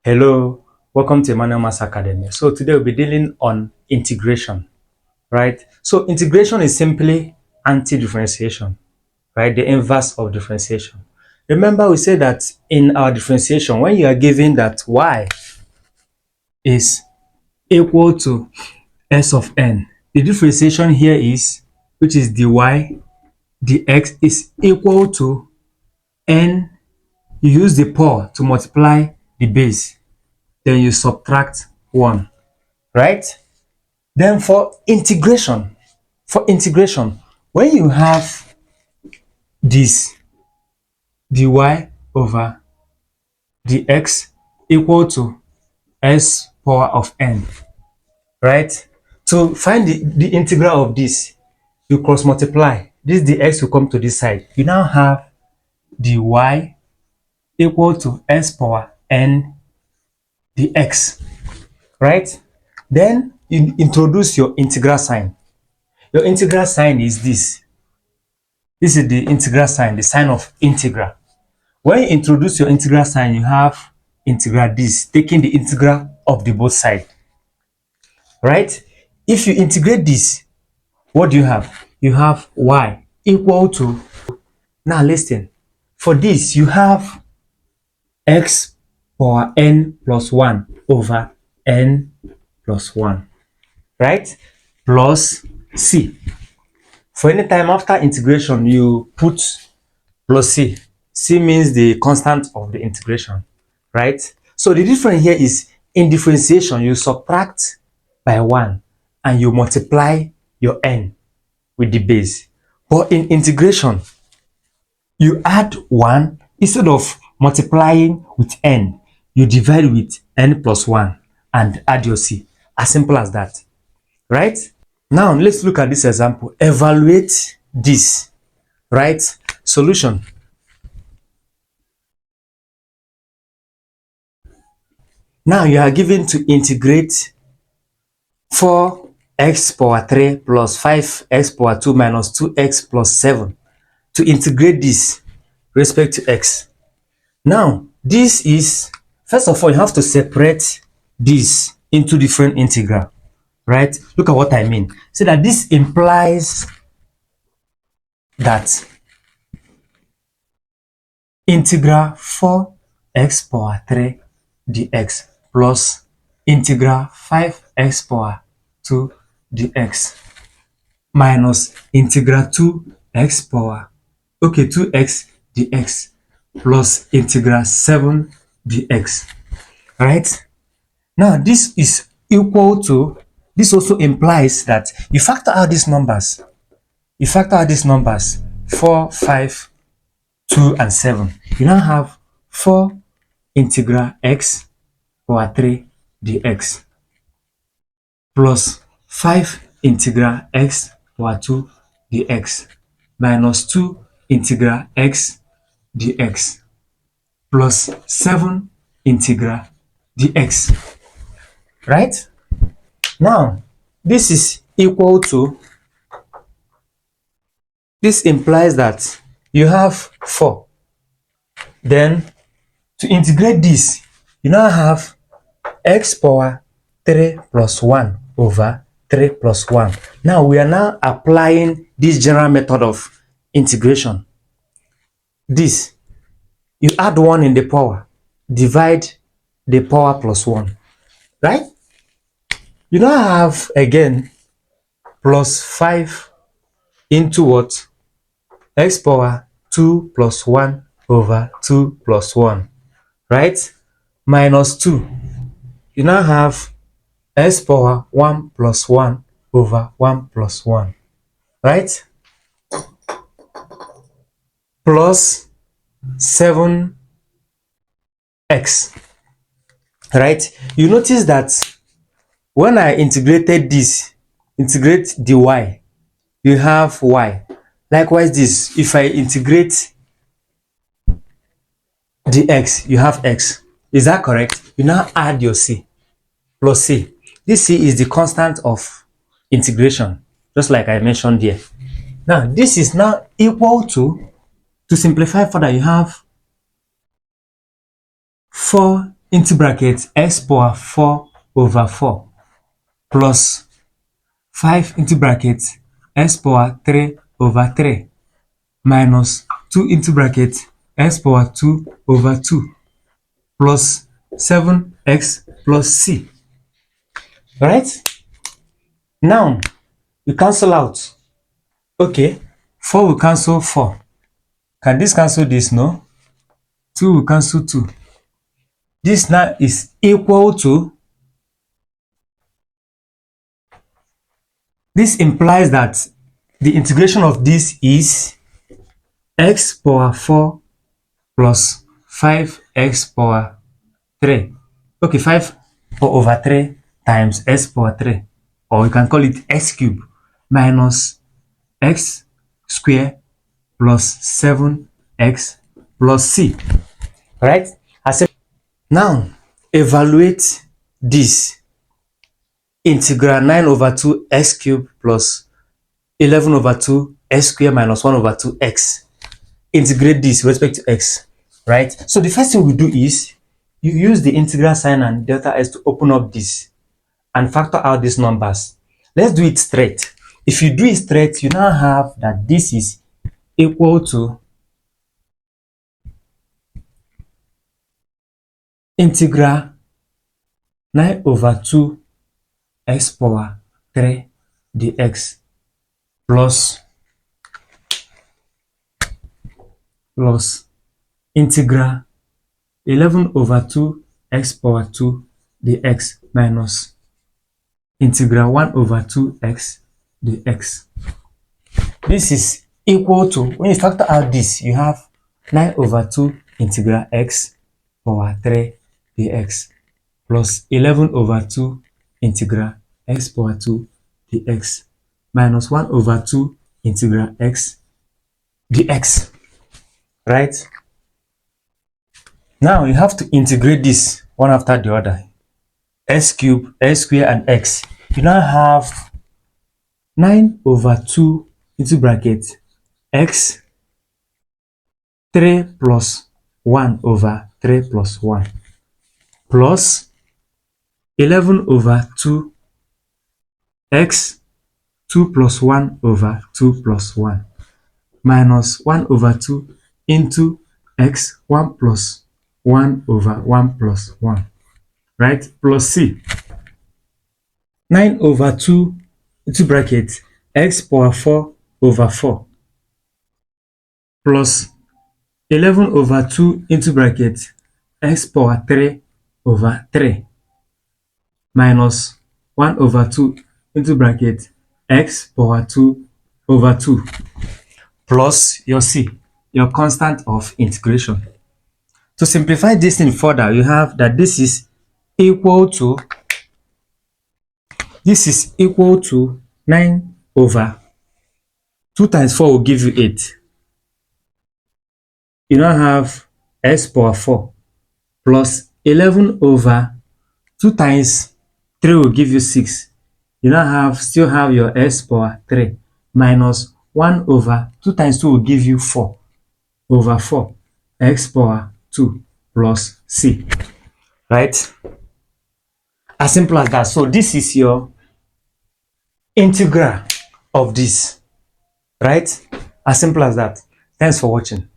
Hello, welcome to Emmanuel Mass Academy. So today we'll be dealing on integration, right? So integration is simply anti-differentiation, right? The inverse of differentiation. Remember we said that in our differentiation, when you are given that y is equal to s of n, the differentiation here is, which is dy dx is equal to n. You use the power to multiply the base, then you subtract 1, right? Then for integration, when you have this dy over dx equal to s power of n, right? To find the integral of this, you cross multiply. This dx will come to this side. You now have dy equal to s power n dx, right? Then you introduce your integral sign. Your integral sign is this. This is the integral sign, the sign of integral. When you introduce your integral sign, you have integral this, taking the integral of the both sides, right? If you integrate this, what do you have? You have y equal to, now listen, for this you have x power n plus 1 over n plus 1, right? Plus c. For any time after integration, you put plus c. C means the constant of the integration, right? So the difference here is in differentiation, you subtract by 1 and you multiply your n with the base. But in integration, you add 1, instead of multiplying with n, you divide with n plus 1 and add your c. As simple as that, right? Now let's look at this example. Evaluate this, right? Solution. Now you are given to integrate 4x power 3 plus 5x power 2 minus 2x plus 7 to integrate this respect to x. Now this is, first of all, you have to separate this into different integral, right? Look at what I mean. So that this implies that integral 4x power 3 dx plus integral 5x power 2 dx minus integral 2x dx plus integral 7 dx, right? Now this is equal to, this also implies that you factor out these numbers. 4, 5, 2 and 7. You now have 4 integral x power 3 dx plus 5 integral x power 2 dx minus 2 integral x dx plus 7 integral dx, right? Now this is equal to, this implies that you have 4. Then to integrate this, you now have x power 3 plus 1 over 3 plus 1. Now we are now applying this general method of integration. This, you add 1 in the power, divide the power plus 1, right? You now have again plus 5 into what? X power 2 plus 1 over 2 plus 1, right? Minus 2. You now have x power 1 plus 1 over 1 plus 1, right? Plus 7x, right? You notice that when I integrated this, integrate dy, you have y. Likewise this, if I integrate dx, you have x. Is that correct? You now add your c plus c. This c is the constant of integration, just like I mentioned here. Now this is now equal to simplify further, you have 4 into bracket x power 4 over 4 plus 5 into bracket x power 3 over 3 minus 2 into bracket x power 2 over 2 plus 7x plus c. Right? Now, you cancel out. Okay, 4 will cancel 4. Can this cancel this? No. 2 will cancel 2. This now is equal to, this implies that the integration of this is x power 4 plus 5x power 3. Okay, 5 over 3 times x power 3, or you can call it x cube, minus x square plus 7x plus c. Right? Now, evaluate this. Integral 9 over 2 x cube plus 11 over 2 x square minus 1 over 2 x. Integrate this with respect to x. Right? So the first thing we do is you use the integral sign and delta s to open up this and factor out these numbers. Let's do it straight. If you do it straight, you now have that this is equal to integral 9 over 2 x power 3 dx plus integral 11 over 2 x power 2 dx minus integral 1 over 2x dx. This is equal to, when you factor out this, you have 9 over 2 integral x power 3 dx plus 11 over 2 integral x power 2 dx minus 1 over 2 integral x dx. Right? Now you have to integrate this one after the other. X cube, x square, and x. You now have 9 over 2 into bracket x 3 plus 1 over 3 plus 1 plus 11 over 2 x 2 plus 1 over 2 plus 1 minus 1 over 2 into x 1 plus 1 over 1 plus 1, right? Plus c. 9 over 2 into bracket x power 4 over 4 plus 11 over 2 into bracket x power 3 over 3 minus 1 over 2 into bracket x power 2 over 2 plus your c, your constant of integration. To simplify this thing further, you have that this is equal to 9 over 2 times 4 will give you 8. You now have x power 4 plus 11 over 2 times 3 will give you 6. You now still have your x power 3 minus 1 over 2 times 2 will give you 4 over 4 x power 2 plus c. Right? As simple as that. So this is your integral of this. Right? As simple as that. Thanks for watching.